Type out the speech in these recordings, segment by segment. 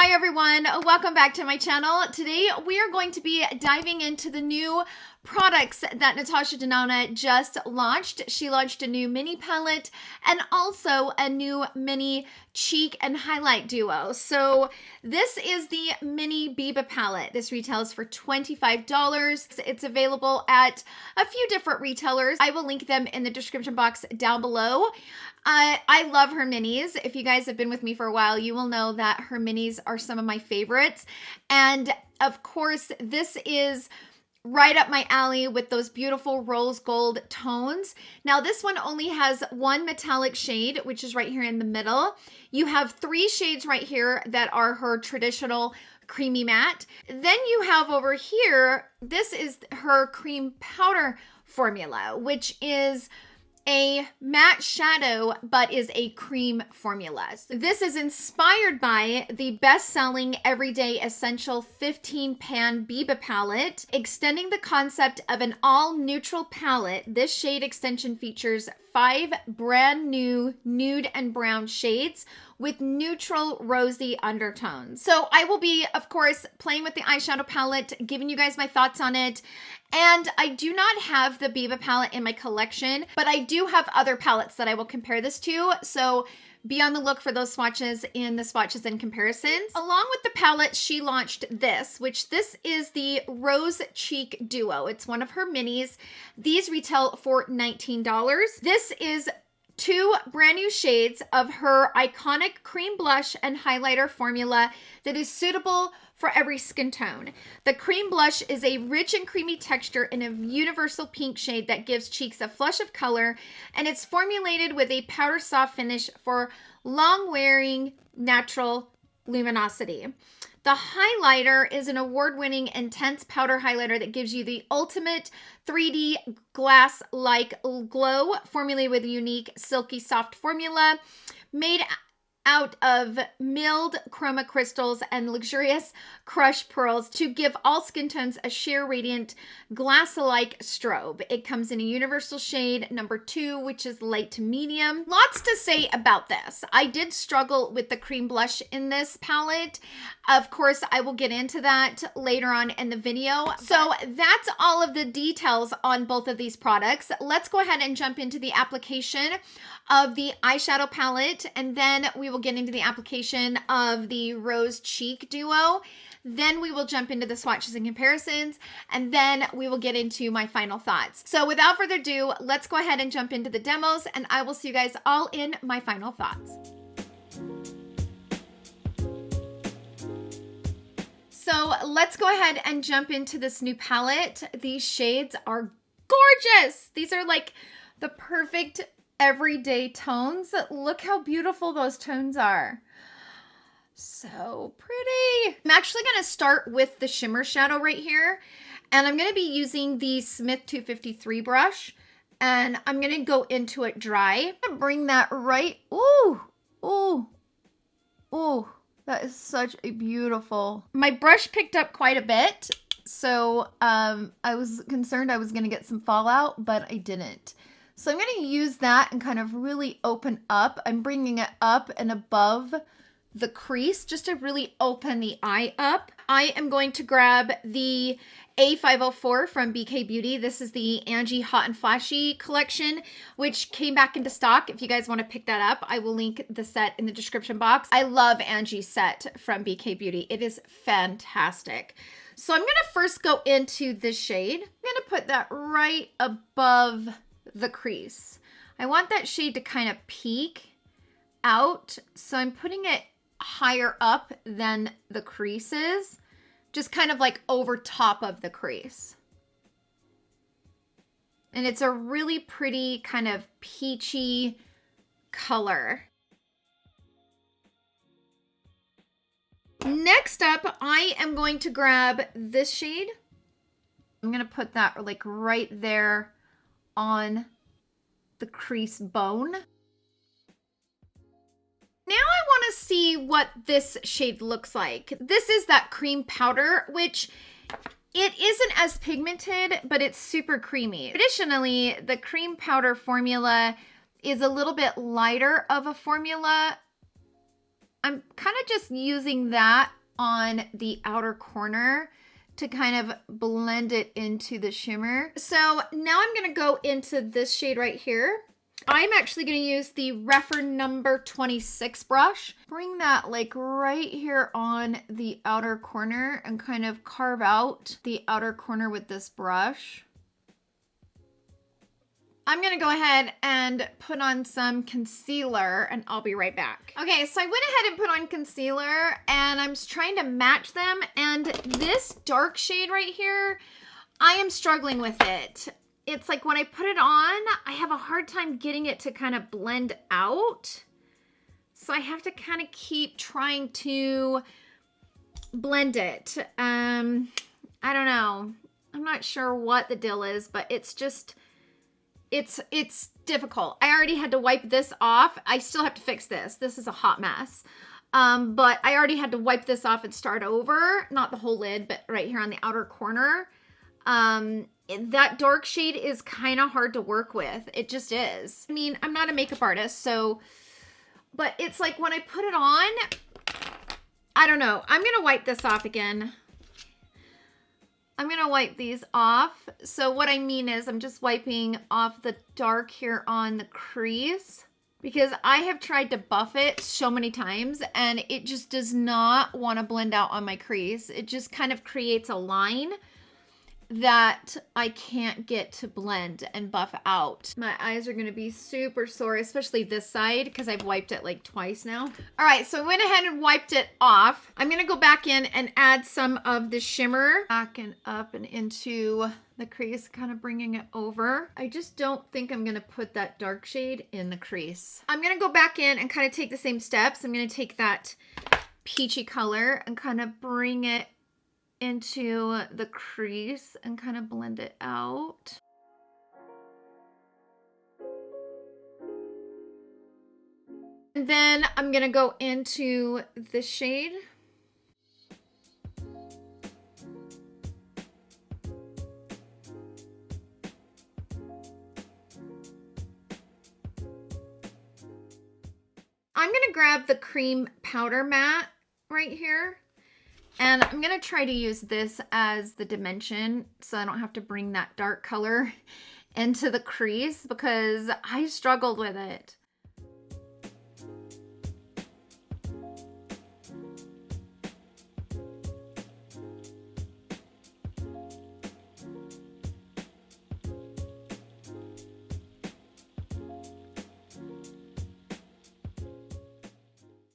Hi everyone, welcome back to my channel. Today we are going to be diving into the new products that Natasha Denona just launched. She launched a new mini palette and also a new mini cheek and highlight duo. So this is the mini Biba palette. This retails for $25. It's available at a few different retailers. I will link them in the description box down below. I love her minis. If you guys have been with me for a while, you will know that her minis are some of my favorites. And of course, this is right up my alley with those beautiful rose gold tones. Now this one only has one metallic shade, which is right here in the middle. You have 3 shades right here that are her traditional creamy matte. Then you have over here, this is her cream powder formula, which is a matte shadow, but is a cream formula. This is inspired by the best-selling Everyday Essential 15-pan Biba palette. Extending the concept of an all-neutral palette, this shade extension features 5 brand new nude and brown shades with neutral rosy undertones. So I will be, of course, playing with the eyeshadow palette, giving you guys my thoughts on it. And I do not have the Biba palette in my collection, but I do have other palettes that I will compare this to. So be on the look for those swatches in the Swatches and Comparisons. Along with the palette, she launched this, which this is the Rose Cheek Duo. It's one of her minis. These retail for $19. This is 2 brand new shades of her iconic cream blush and highlighter formula that is suitable for every skin tone. The cream blush is a rich and creamy texture in a universal pink shade that gives cheeks a flush of color, and it's formulated with a powder soft finish for long-wearing natural luminosity. The highlighter is an award-winning intense powder highlighter that gives you the ultimate 3D glass-like glow, formulated with a unique silky soft formula made out of milled chroma crystals and luxurious crushed pearls to give all skin tones a sheer radiant glass-like strobe. It comes in a universal shade number 2, which is light to medium. Lots to say about this. I did struggle with the cream blush in this palette. Of course, I will get into that later on in the video. So that's all of the details on both of these products. Let's go ahead and jump into the application of the eyeshadow palette, and then we will get into the application of the Rose Cheek Duo. Then we will jump into the swatches and comparisons, and then we will get into my final thoughts. So without further ado, let's go ahead and jump into the demos, and I will see you guys all in my final thoughts. So let's go ahead and jump into this new palette. These shades are gorgeous. These are like the perfect everyday tones. Look how beautiful those tones are. So pretty. I'm actually going to start with the shimmer shadow right here. And I'm going to be using the Smith 253 brush. And I'm going to go into it dry. I'm going to bring that right. Ooh, ooh, ooh. That is such a beautiful. My brush picked up quite a bit. So I was concerned I was going to get some fallout, but I didn't. So I'm going to use that and kind of really open up. I'm bringing it up and above the crease just to really open the eye up. I am going to grab the A504 from BK Beauty. This is the Angie Hot and Flashy collection, which came back into stock. If you guys want to pick that up, I will link the set in the description box. I love Angie's set from BK Beauty. It is fantastic. So I'm going to first go into this shade. I'm going to put that right above the crease. I want that shade to kind of peek out, so I'm putting it higher up than the crease is, just kind of like over top of the crease. And it's a really pretty kind of peachy color. Next up, I am going to grab this shade. I'm going to put that like right there on the crease bone. Now I want to see what this shade looks like. This is that cream powder, which it isn't as pigmented, but it's super creamy. Traditionally, the cream powder formula is a little bit lighter of a formula I'm kind of just using that on the outer corner to kind of blend it into the shimmer. So now I'm going to go into this shade right here. I'm actually going to use the Refer number 26 brush. Bring that like right here on the outer corner and kind of carve out the outer corner with this brush. I'm going to go ahead and put on some concealer and I'll be right back. Okay, so I went ahead and put on concealer and I'm just trying to match them. And this dark shade right here, I am struggling with it. It's like when I put it on, I have a hard time getting it to kind of blend out. So I have to kind of keep trying to blend it. I don't know. I'm not sure what the deal is, but it's just... It's difficult. I already had to wipe this off. I still have to fix this. This is a hot mess. But I already had to wipe this off and start over. Not the whole lid, but right here on the outer corner. That dark shade is kind of hard to work with. It just is. I mean, I'm not a makeup artist, so... But it's like when I put it on, I don't know. I'm going to wipe this off again. I'm going to wipe these off. So what I mean is I'm just wiping off the dark here on the crease because I have tried to buff it so many times and it just does not want to blend out on my crease. It just kind of creates a line that I can't get to blend and buff out. My eyes are going to be super sore, especially this side because I've wiped it like twice now. All right, so I went ahead and wiped it off. I'm going to go back in and add some of the shimmer back and up and into the crease, kind of bringing it over. I just don't think I'm going to put that dark shade in the crease. I'm going to go back in and kind of take the same steps. I'm going to take that peachy color and kind of bring it into the crease and kind of blend it out. And then I'm gonna go into this shade. I'm gonna grab the cream powder matte right here. And I'm going to try to use this as the dimension so I don't have to bring that dark color into the crease because I struggled with it.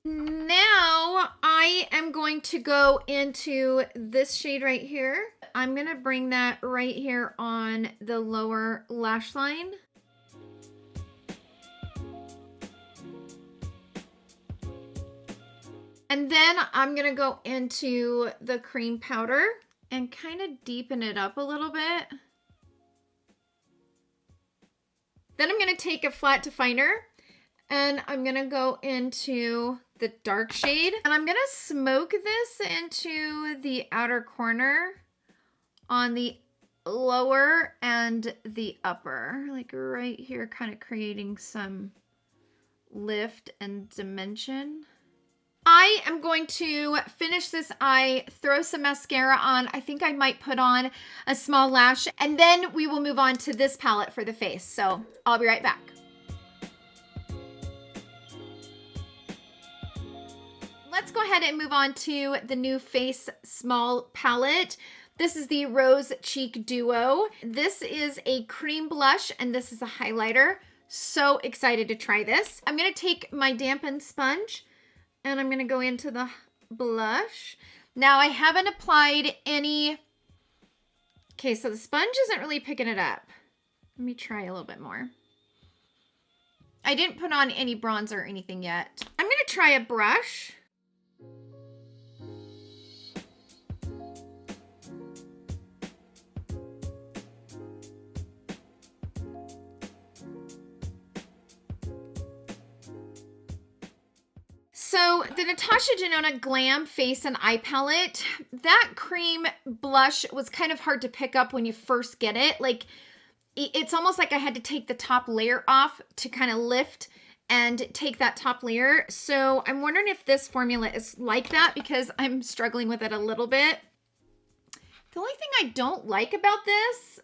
Now I am going to go into this shade right here. I'm going to bring that right here on the lower lash line. And then I'm going to go into the cream powder and kind of deepen it up a little bit. Then I'm going to take a flat definer and I'm going to go into the dark shade. And I'm going to smoke this into the outer corner on the lower and the upper. Like right here, kind of creating some lift and dimension. I am going to finish this eye, throw some mascara on. I think I might put on a small lash, and then we will move on to this palette for the face. So I'll be right back. Let's go ahead and move on to the new Face Small palette. This is the Rose Cheek Duo. This is a cream blush, and this is a highlighter. So excited to try this. I'm going to take my dampened sponge, and I'm going to go into the blush. Now, I haven't applied any... Okay, so the sponge isn't really picking it up. Let me try a little bit more. I didn't put on any bronzer or anything yet. I'm going to try a brush. So the Natasha Denona Glam Face and Eye Palette, that cream blush was kind of hard to pick up when you first get it. Like, it's almost like I had to take the top layer off to kind of lift and take that top layer. So I'm wondering if this formula is like that because I'm struggling with it a little bit. The only thing I don't like about this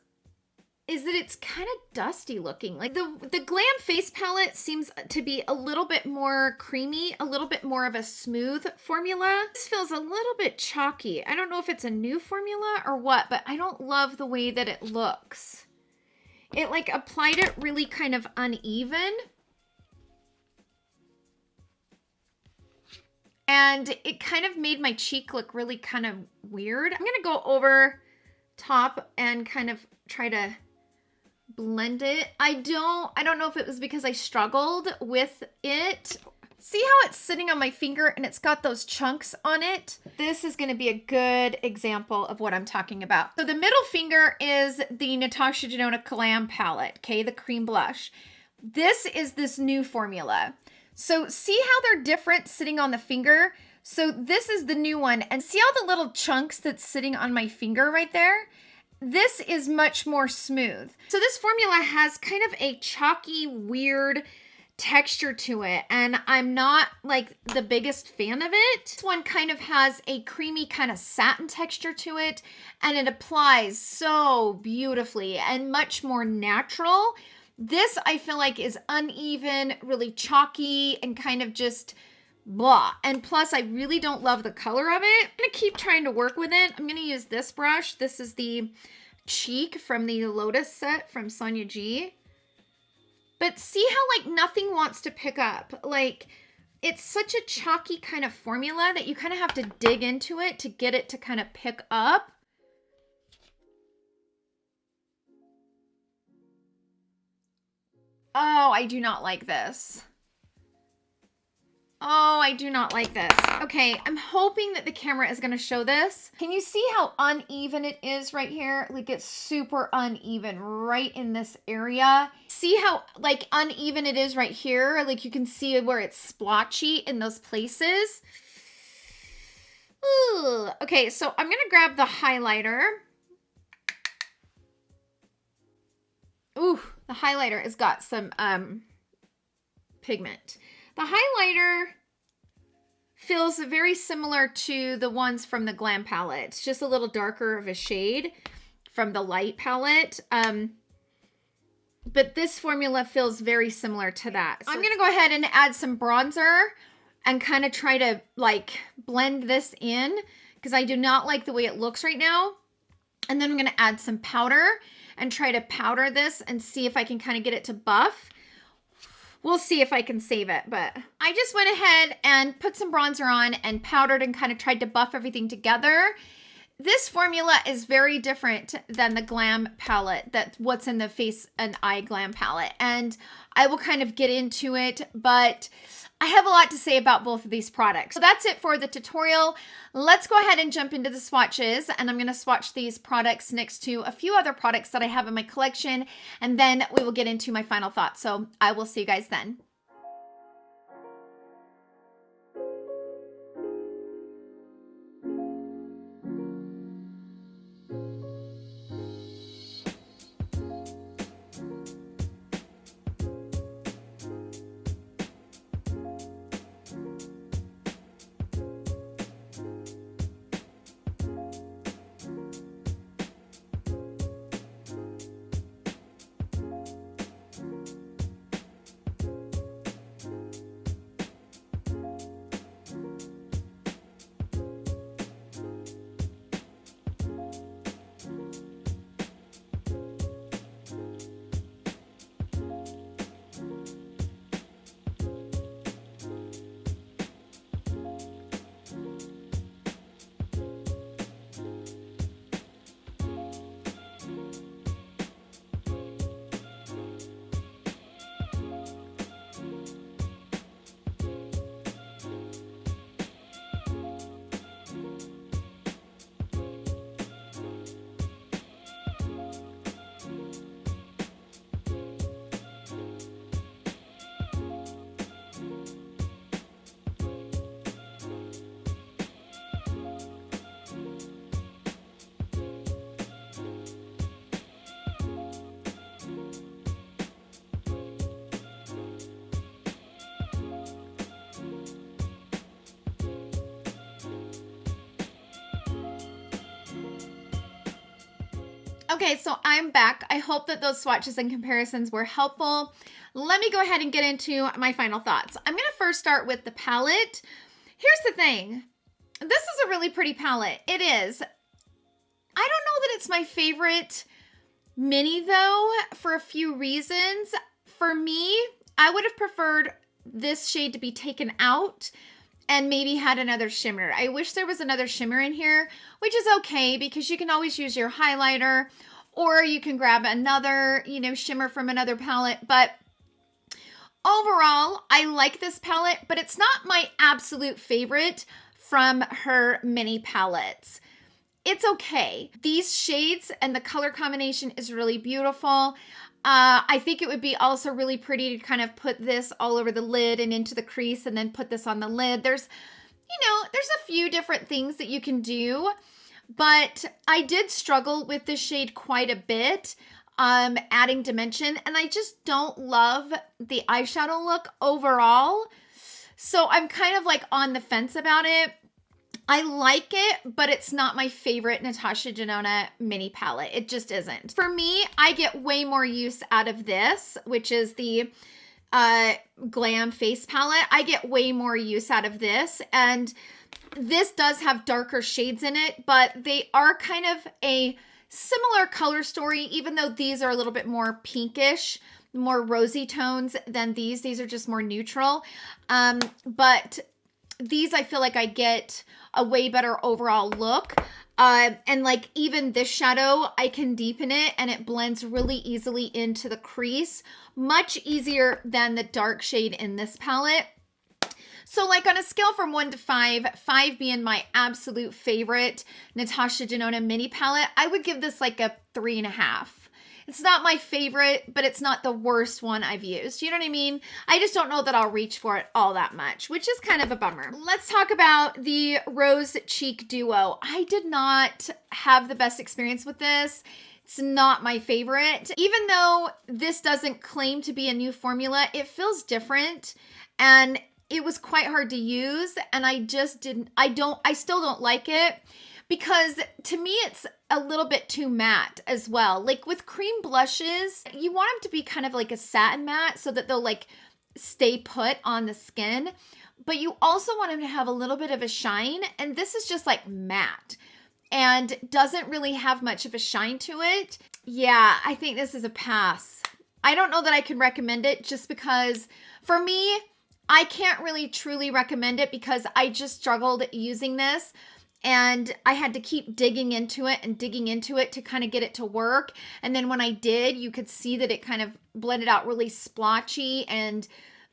is that it's kind of dusty looking. Like the Glam Face Palette seems to be a little bit more creamy, a little bit more of a smooth formula. This feels a little bit chalky. I don't know if it's a new formula or what, but I don't love the way that it looks. It like applied it really kind of uneven. And it kind of made my cheek look really kind of weird. I'm gonna go over top and kind of try to blend it. I don't know if it was because I struggled with it. See how it's sitting on my finger and it's got those chunks on it? This is going to be a good example of what I'm talking about. So the middle finger is the Natasha Denona Glam palette, okay, the cream blush. This is this new formula. So see how they're different sitting on the finger? So this is the new one, and see all the little chunks that's sitting on my finger right there? This is much more smooth. So this formula has kind of a chalky, weird texture to it, and I'm not like the biggest fan of it. This one kind of has a creamy kind of satin texture to it, and it applies so beautifully and much more natural. This I feel like is uneven, really chalky, and kind of just blah. And plus I really don't love the color of it. I'm gonna keep trying to work with it. I'm gonna use this brush. This is the Cheek from the Lotus set from Sonia G. But see how like nothing wants to pick up. Like it's such a chalky kind of formula that you kind of have to dig into it to get it to kind of pick up. Oh, I do not like this. Oh, I do not like this. Okay, I'm hoping that the camera is going to show this. Can you see how uneven it is right here? Like it's super uneven right in this area. See how like uneven it is right here? Like you can see where it's splotchy in those places. Ooh. Okay, so I'm going to grab the highlighter. Ooh, the highlighter has got some pigment. The highlighter feels very similar to the ones from the Glam palette. It's just a little darker of a shade from the light palette. But this formula feels very similar to that. So I'm going to go ahead and add some bronzer and kind of try to like blend this in because I do not like the way it looks right now. And then I'm going to add some powder and try to powder this and see if I can kind of get it to buff. We'll see if I can save it, but I just went ahead and put some bronzer on and powdered and kind of tried to buff everything together. This formula is very different than the Glam palette, that's what's in the Face and Eye Glam palette. And I will kind of get into it, but I have a lot to say about both of these products. So that's it for the tutorial. Let's go ahead and jump into the swatches, and I'm going to swatch these products next to a few other products that I have in my collection, and then we will get into my final thoughts. So I will see you guys then. Okay, so I'm back. I hope that those swatches and comparisons were helpful. Let me go ahead and get into my final thoughts. I'm going to first start with the palette. Here's the thing. This is a really pretty palette. It is. I don't know that it's my favorite mini though, for a few reasons. For me, I would have preferred this shade to be taken out and maybe had another shimmer. I wish there was another shimmer in here, which is okay because you can always use your highlighter or you can grab another, shimmer from another palette. But overall, I like this palette, but it's not my absolute favorite from her mini palettes. It's okay. These shades and the color combination is really beautiful. I think it would be also really pretty to kind of put this all over the lid and into the crease and then put this on the lid. There's a few different things that you can do, but I did struggle with this shade quite a bit, adding dimension, and I just don't love the eyeshadow look overall. So I'm kind of like on the fence about it. I like it, but it's not my favorite Natasha Denona mini palette. It just isn't. For me, I get way more use out of this, which is the Glam Face Palette. I get way more use out of this, and this does have darker shades in it, but they are kind of a similar color story, even though these are a little bit more pinkish, more rosy tones than these. These are just more neutral. But these, I feel like I get a way better overall look. And like even this shadow, I can deepen it and it blends really easily into the crease. Much easier than the dark shade in this palette. So like on a scale from 1 to 5, 5 being my absolute favorite Natasha Denona mini palette, I would give this like a 3.5. It's not my favorite, but it's not the worst one I've used. You know what I mean? I just don't know that I'll reach for it all that much, which is kind of a bummer. Let's talk about the Rose Cheek Duo. I did not have the best experience with this. It's not my favorite. Even though this doesn't claim to be a new formula, it feels different and it was quite hard to use, and I still don't like it. Because to me, it's a little bit too matte as well. Like with cream blushes, you want them to be kind of like a satin matte so that they'll like stay put on the skin. But you also want them to have a little bit of a shine. And this is just like matte and doesn't really have much of a shine to it. Yeah, I think this is a pass. I don't know that I can recommend it just because for me, I can't really truly recommend it because I just struggled using this. And I had to keep digging into it to kind of get it to work. And then when I did, you could see that it kind of blended out really splotchy and,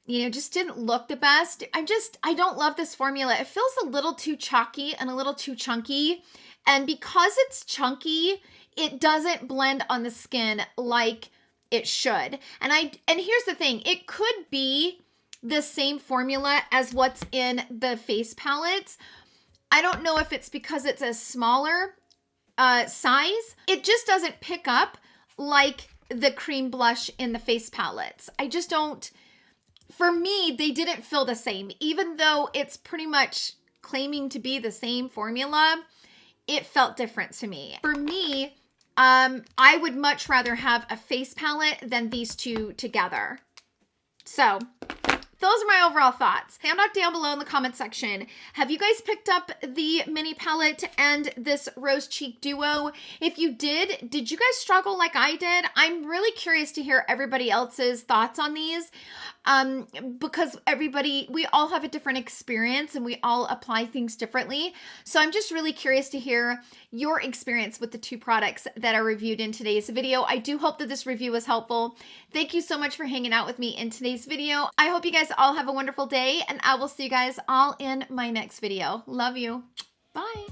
just didn't look the best. I don't love this formula. It feels a little too chalky and a little too chunky. And because it's chunky, it doesn't blend on the skin like it should. And here's the thing, it could be the same formula as what's in the face palettes. I don't know if it's because it's a smaller size. It just doesn't pick up like the cream blush in the face palettes. I just don't, for me, they didn't feel the same. Even though it's pretty much claiming to be the same formula, it felt different to me. For me, I would much rather have a face palette than these two together. So those are my overall thoughts. Sound off down below in the comment section. Have you guys picked up the mini palette and this Rose Cheek Duo? If you did you guys struggle like I did? I'm really curious to hear everybody else's thoughts on these because we all have a different experience and we all apply things differently. So I'm just really curious to hear your experience with the two products that are reviewed in today's video. I do hope that this review was helpful. Thank you so much for hanging out with me in today's video. I hope you guys all have a wonderful day, and I will see you guys all in my next video. Love you. Bye.